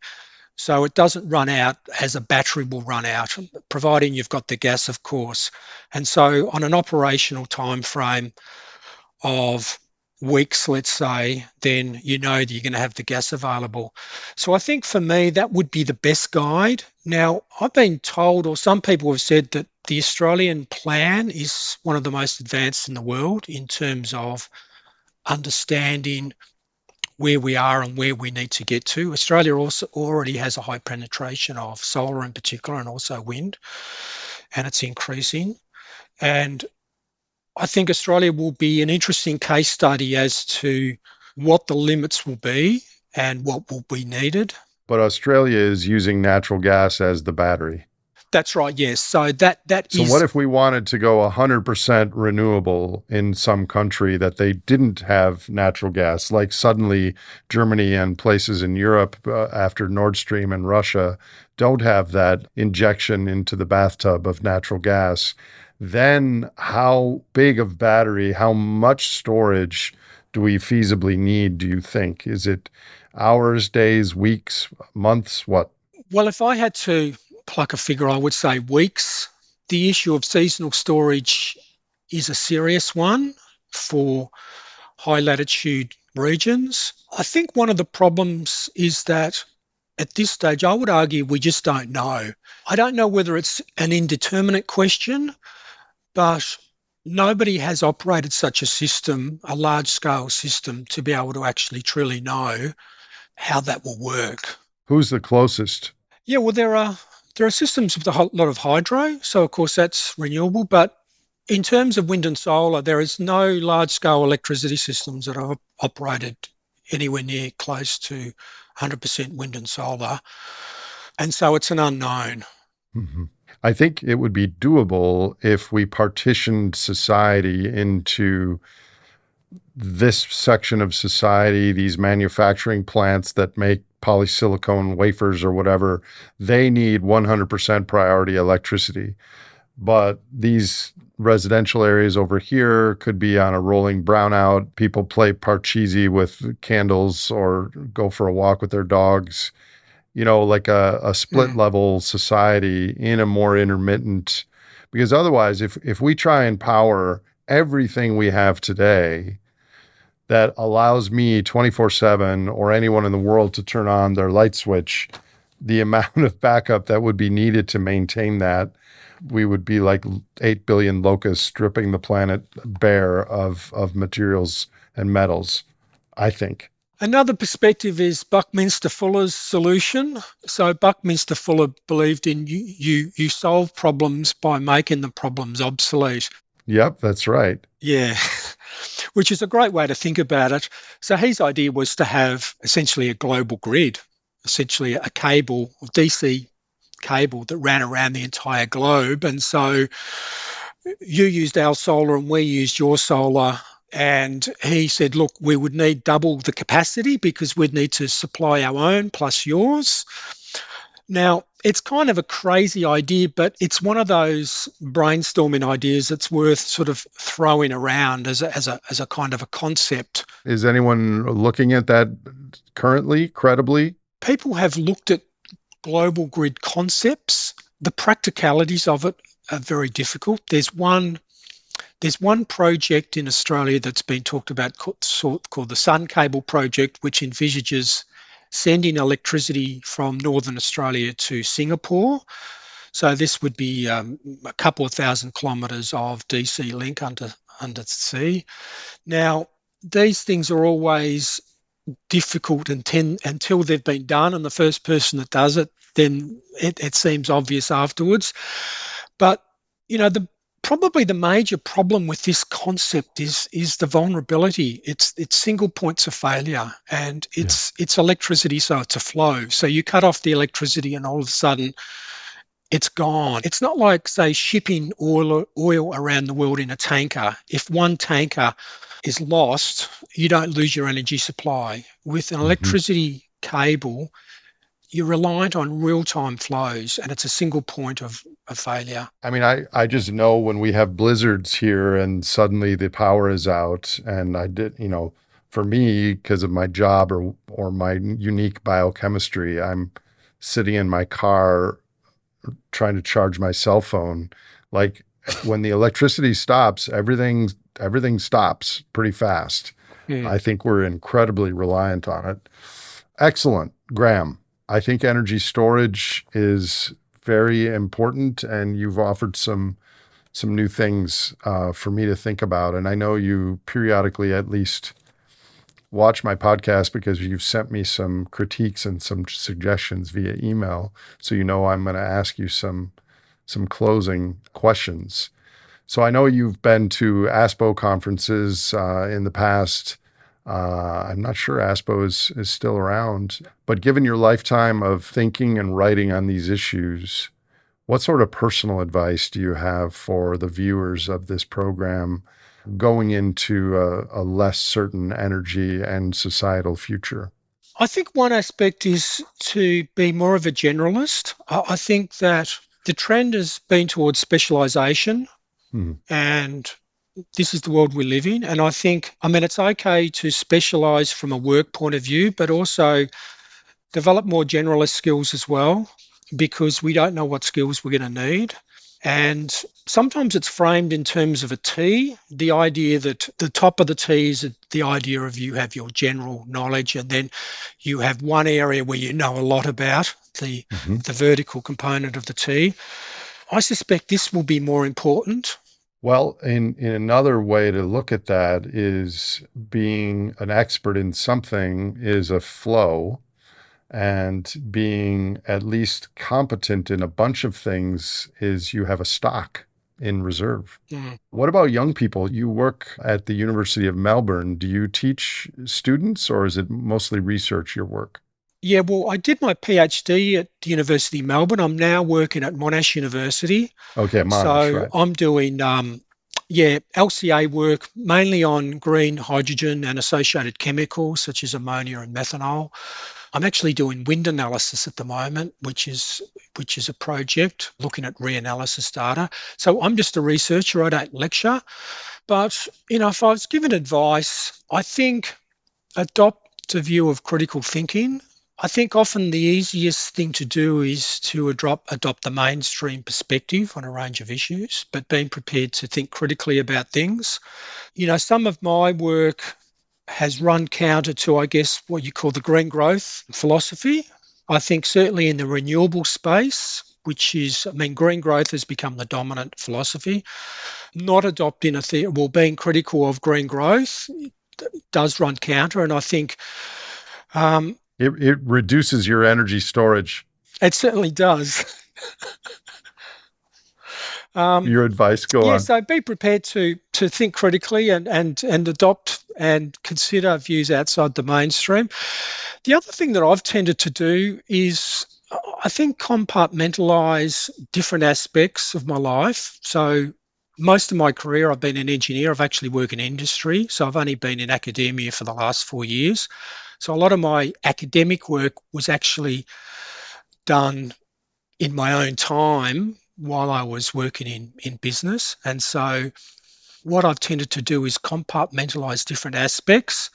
So it doesn't run out as a battery will run out, providing you've got the gas, of course. And so on an operational time frame of weeks, let's say, then you know that you're going to have the gas available. So I think for me, that would be the best guide. Now, I've been told, or some people have said, that the Australian plan is one of the most advanced in the world in terms of understanding where we are and where we need to get to. Australia also already has a high penetration of solar in particular and also wind, and it's increasing. And I think Australia will be an interesting case study as to what the limits will be and what will be needed. But Australia is using natural gas as the battery. That's right, yes. So that So what if we wanted to go 100% renewable in some country that they didn't have natural gas, like suddenly Germany and places in Europe after Nord Stream and Russia don't have that injection into the bathtub of natural gas? Then how big of battery, how much storage do we feasibly need, do you think? Is it hours, days, weeks, months, what? Well, if I had to pluck a figure, I would say weeks. The issue of seasonal storage is a serious one for high latitude regions. I think one of the problems is that at this stage, I would argue we just don't know. I don't know whether it's an indeterminate question, but nobody has operated such a system, a large scale system, to be able to actually truly know how that will work. Who's the closest? Yeah, well, there are systems with a lot of hydro, so of course that's renewable, but in terms of wind and solar, there is no large-scale electricity systems that are operated anywhere near close to 100% wind and solar, and so it's an unknown. Mm-hmm. I think it would be doable if we partitioned society into this section of society, these manufacturing plants that make polysilicon wafers or whatever, they need 100% priority electricity. But these residential areas over here could be on a rolling brownout. People play parcheesi with candles or go for a walk with their dogs, like a split level society in a more intermittent, because otherwise, if we try and power everything we have today, that allows me 24/7 or anyone in the world to turn on their light switch, the amount of backup that would be needed to maintain that, we would be like 8 billion locusts stripping the planet bare of materials and metals, I think. Another perspective is Buckminster Fuller's solution. So Buckminster Fuller believed in you solve problems by making the problems obsolete. Yep, that's right. Yeah, which is a great way to think about it. So his idea was to have essentially a global grid, essentially a cable, DC cable that ran around the entire globe. And so you used our solar and we used your solar. And he said, look, we would need double the capacity because we'd need to supply our own plus yours. Now, it's kind of a crazy idea, but it's one of those brainstorming ideas that's worth sort of throwing around as a kind of a concept. Is anyone looking at that currently, credibly? People have looked at global grid concepts. The practicalities of it are very difficult. There's one project in Australia that's been talked about called the Sun Cable Project, which envisages sending electricity from Northern Australia to Singapore. So this would be a couple of thousand kilometres of DC link under the sea. Now, these things are always difficult until they've been done, and the first person that does it, then it seems obvious afterwards. But, probably the major problem with this concept is the vulnerability. It's single points of failure, and it's electricity, so it's a flow. So you cut off the electricity and all of a sudden it's gone. It's not like, say, shipping oil around the world in a tanker. If one tanker is lost, you don't lose your energy supply. With an electricity cable, you're reliant on real-time flows, and it's a single point of failure. I mean, I just know when we have blizzards here and suddenly the power is out, and for me, because of my job or my unique biochemistry, I'm sitting in my car trying to charge my cell phone. Like when the electricity stops, everything stops pretty fast. I think we're incredibly reliant on it. Excellent, Graham. I think energy storage is very important, and you've offered some new things for me to think about. And I know you periodically at least watch my podcast because you've sent me some critiques and some suggestions via email. So I'm going to ask you some closing questions. So I know you've been to ASPO conferences in the past. I'm not sure ASPO is still around, but given your lifetime of thinking and writing on these issues, what sort of personal advice do you have for the viewers of this program going into a less certain energy and societal future? I think one aspect is to be more of a generalist. I think that the trend has been towards specialization, and this is the world we live in. And I think, it's okay to specialize from a work point of view, but also develop more generalist skills as well, because we don't know what skills we're going to need. And sometimes it's framed in terms of a T, the idea that the top of the T is the idea of you have your general knowledge, and then you have one area where you know a lot about, the vertical component of the T. I suspect this will be more important. Well, in another way to look at that is being an expert in something is a flow, and being at least competent in a bunch of things is you have a stock in reserve. What about young people? You work at the University of Melbourne. Do you teach students, or is it mostly research, your work? Yeah, well, I did my PhD at the University of Melbourne. I'm now working at Monash University. Okay, Monash, so right. I'm doing LCA work mainly on green hydrogen and associated chemicals such as ammonia and methanol. I'm actually doing wind analysis at the moment, which is a project looking at reanalysis data. So I'm just a researcher, I don't lecture. But, if I was given advice, I think adopt a view of critical thinking. I think often the easiest thing to do is to adopt the mainstream perspective on a range of issues, but being prepared to think critically about things. Some of my work has run counter to, I guess, what you call the green growth philosophy. I think certainly in the renewable space, which is, green growth has become the dominant philosophy. Not adopting being critical of green growth does run counter, and I think it reduces your energy storage. It certainly does. Your advice, go on. So be prepared to think critically and adopt and consider views outside the mainstream. The other thing that I've tended to do is I think compartmentalize different aspects of my life. So most of my career, I've been an engineer. I've actually worked in industry. So I've only been in academia for the last 4 years. So a lot of my academic work was actually done in my own time while I was working in business. And so what I've tended to do is compartmentalize different aspects.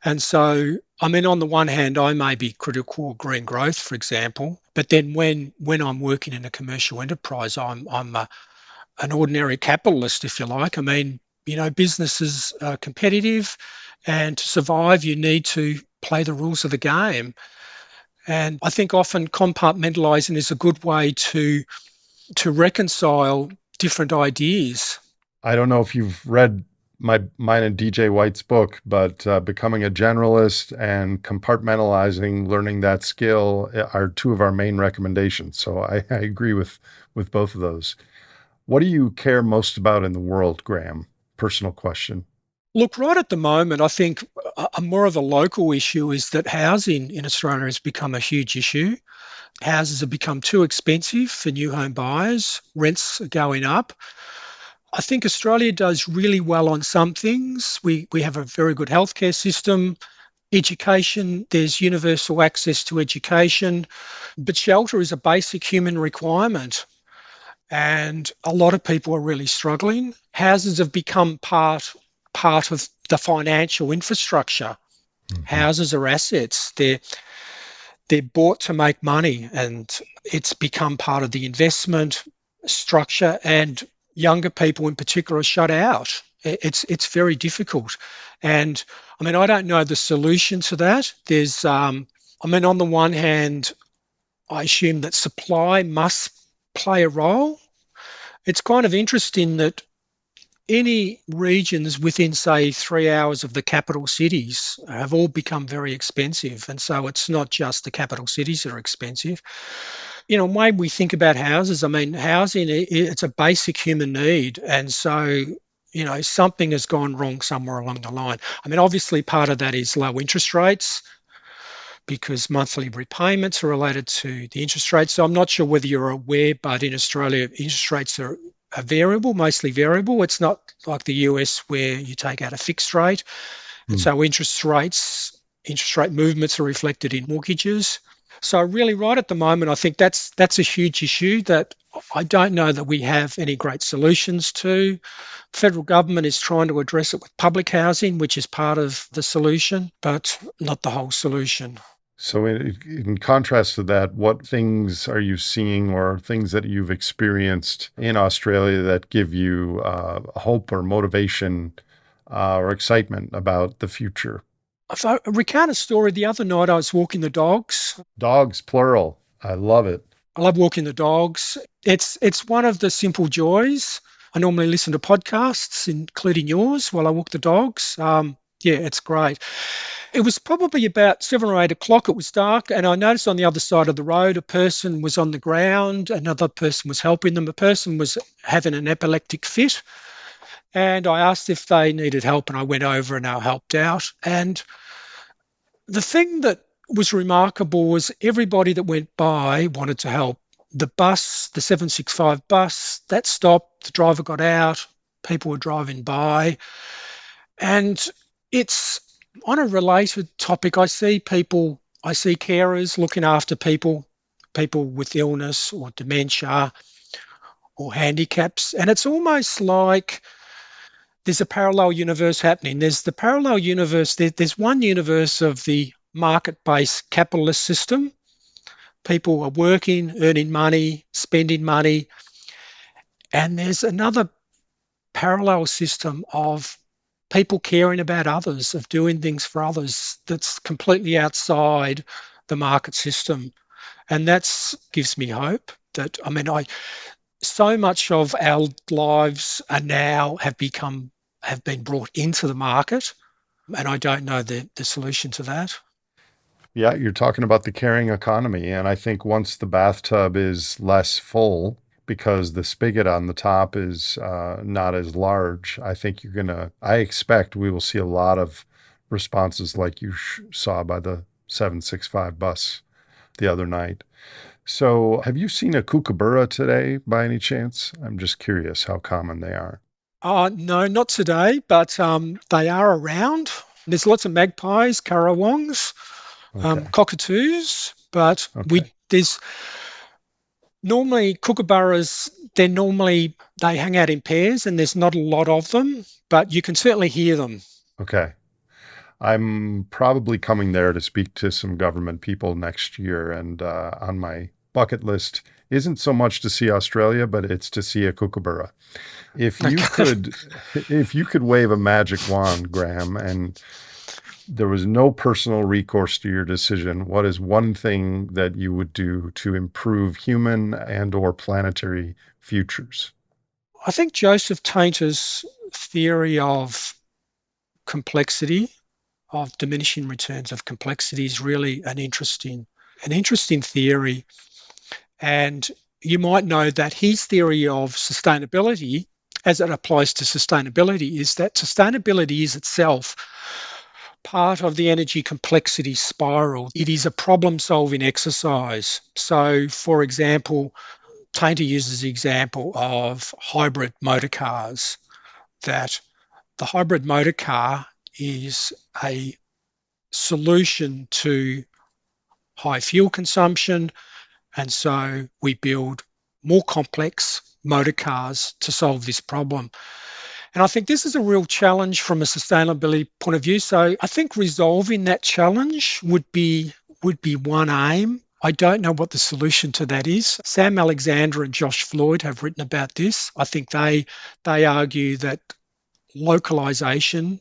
And so, on the one hand, I may be critical of green growth, for example, but then when I'm working in a commercial enterprise, I'm an ordinary capitalist, if you like. Businesses are competitive, and to survive, you need to play the rules of the game. And I think often compartmentalizing is a good way to reconcile different ideas. I don't know if you've read mine and DJ White's book, but becoming a generalist and compartmentalizing, learning that skill are two of our main recommendations. So I agree with both of those. What do you care most about in the world, Graham? Personal question. Look, right at the moment, I think a more of a local issue is that housing in Australia has become a huge issue. Houses have become too expensive for new home buyers. Rents are going up. I think Australia does really well on some things. We have a very good healthcare system. Education, there's universal access to education, but shelter is a basic human requirement. And a lot of people are really struggling. Houses have become part of the financial infrastructure. Mm-hmm. Houses are assets. They're bought to make money, and it's become part of the investment structure, and younger people in particular are shut out. It's very difficult. And I don't know the solution to that. There's on the one hand, I assume that supply must play a role. It's kind of interesting that any regions within, say, 3 hours of the capital cities have all become very expensive. And so it's not just the capital cities that are expensive. The way we think about houses, housing, it's a basic human need. And so, something has gone wrong somewhere along the line. Obviously part of that is low interest rates, because monthly repayments are related to the interest rates. So I'm not sure whether you're aware, but in Australia, interest rates are variable, mostly variable. It's not like the US where you take out a fixed rate. And so interest rate movements are reflected in mortgages. So really right at the moment, I think that's a huge issue that I don't know that we have any great solutions to. The federal government is trying to address it with public housing, which is part of the solution, but not the whole solution. So in contrast to that, what things are you seeing or things that you've experienced in Australia that give you hope or motivation or excitement about the future? If I recount a story, the other night I was walking the dogs. Dogs, plural. I love it. I love walking the dogs. It's one of the simple joys. I normally listen to podcasts, including yours, while I walk the dogs. It's great. It was probably about 7 or 8 o'clock. It was dark, and I noticed on the other side of the road, a person was on the ground. Another person was helping them. A person was having an epileptic fit, and I asked if they needed help, and I went over and I helped out. And the thing that was remarkable was everybody that went by wanted to help. The bus, the 765 bus, that stopped. The driver got out. People were driving by. And it's on a related topic. I see carers looking after people with illness or dementia or handicaps. And it's almost like there's a parallel universe happening. There's the parallel universe. There's one universe of the market-based capitalist system. People are working, earning money, spending money. And there's another parallel system of people caring about others, of doing things for others that's completely outside the market system. And that gives me hope that, so much of our lives are now have been brought into the market, and I don't know the solution to that. Yeah, you're talking about the caring economy. And I think once the bathtub is less full because the spigot on the top is not as large, I expect we will see a lot of responses like you saw by the 765 bus the other night. So, have you seen a kookaburra today by any chance? I'm just curious how common they are. No, not today, but they are around. There's lots of magpies, currawongs, Okay. cockatoos, but Okay. there's normally kookaburras. They hang out in pairs, and there's not a lot of them, but you can certainly hear them. Okay. I'm probably coming there to speak to some government people next year. And on my bucket list isn't so much to see Australia, but it's to see a kookaburra. If you Okay. could, if you could wave a magic wand, Graham, and there was no personal recourse to your decision, what is one thing that you would do to improve human and or planetary futures? I think Joseph Tainter's theory of complexity, of diminishing returns of complexity, is really an interesting theory. And you might know that his theory of sustainability, as it applies to sustainability, is that sustainability is itself part of the energy complexity spiral. It is a problem solving exercise. So, for example, Tainter uses the example of hybrid motor cars, that the hybrid motor car is a solution to high fuel consumption. And so we build more complex motor cars to solve this problem. And I think this is a real challenge from a sustainability point of view. So I think resolving that challenge would be one aim. I don't know what the solution to that is. Sam Alexander and Josh Floyd have written about this. I think they argue that localization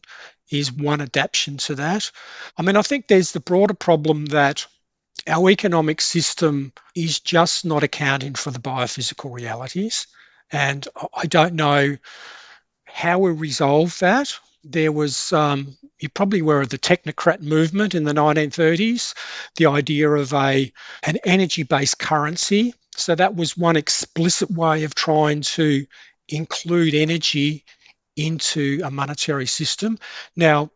is one adaptation to that. I think there's the broader problem that our economic system is just not accounting for the biophysical realities. And I don't know how we resolve that. There was, you probably aware of the technocrat movement in the 1930s, the idea of an energy-based currency. So that was one explicit way of trying to include energy into a monetary system. Now,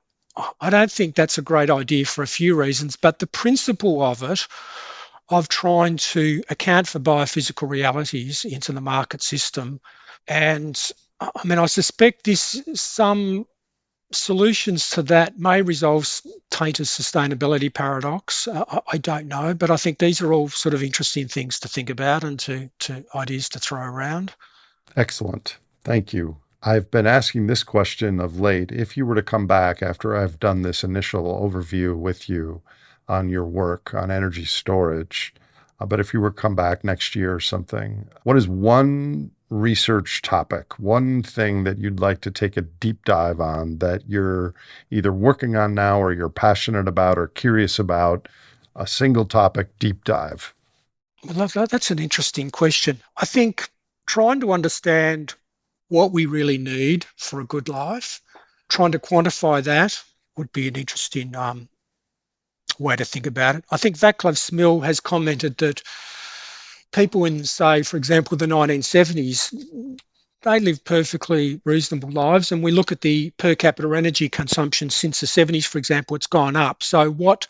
I don't think that's a great idea for a few reasons, but the principle of it, of trying to account for biophysical realities into the market system, and I suspect some solutions to that may resolve Tainter's sustainability paradox. I don't know, but I think these are all sort of interesting things to think about and to ideas to throw around. Excellent. Thank you. I've been asking this question of late. If you were to come back after I've done this initial overview with you on your work on energy storage, but if you were to come back next year or something, what is one research topic, one thing that you'd like to take a deep dive on that you're either working on now or you're passionate about or curious about, a single topic deep dive? Well, that's an interesting question. I think trying to understand what we really need for a good life, trying to quantify that would be an interesting way to think about it. I think Vaclav Smil has commented that people in, say, for example, the 1970s, they lived perfectly reasonable lives. And we look at the per capita energy consumption since the 70s, for example, it's gone up. So what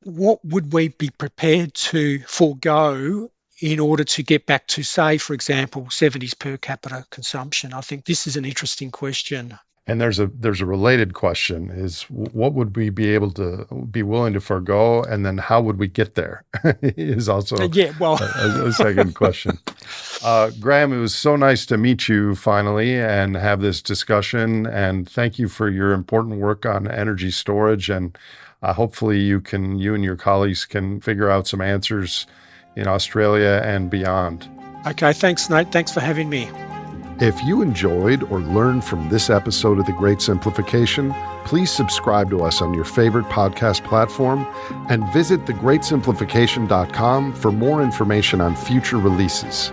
would we be prepared to forego in order to get back to, say, for example, 70s per capita consumption? I think this is an interesting question. And there's a related question: is what would we be able to be willing to forego, and then how would we get there? Is also Yeah, well, a second question. Graham, it was so nice to meet you finally and have this discussion. And thank you for your important work on energy storage. And hopefully you and your colleagues can figure out some answers in Australia and beyond. okay, thanks, Nate. Thanks for having me. If you enjoyed or learned from this episode of The Great Simplification, please subscribe to us on your favorite podcast platform and visit thegreatsimplification.com for more information on future releases.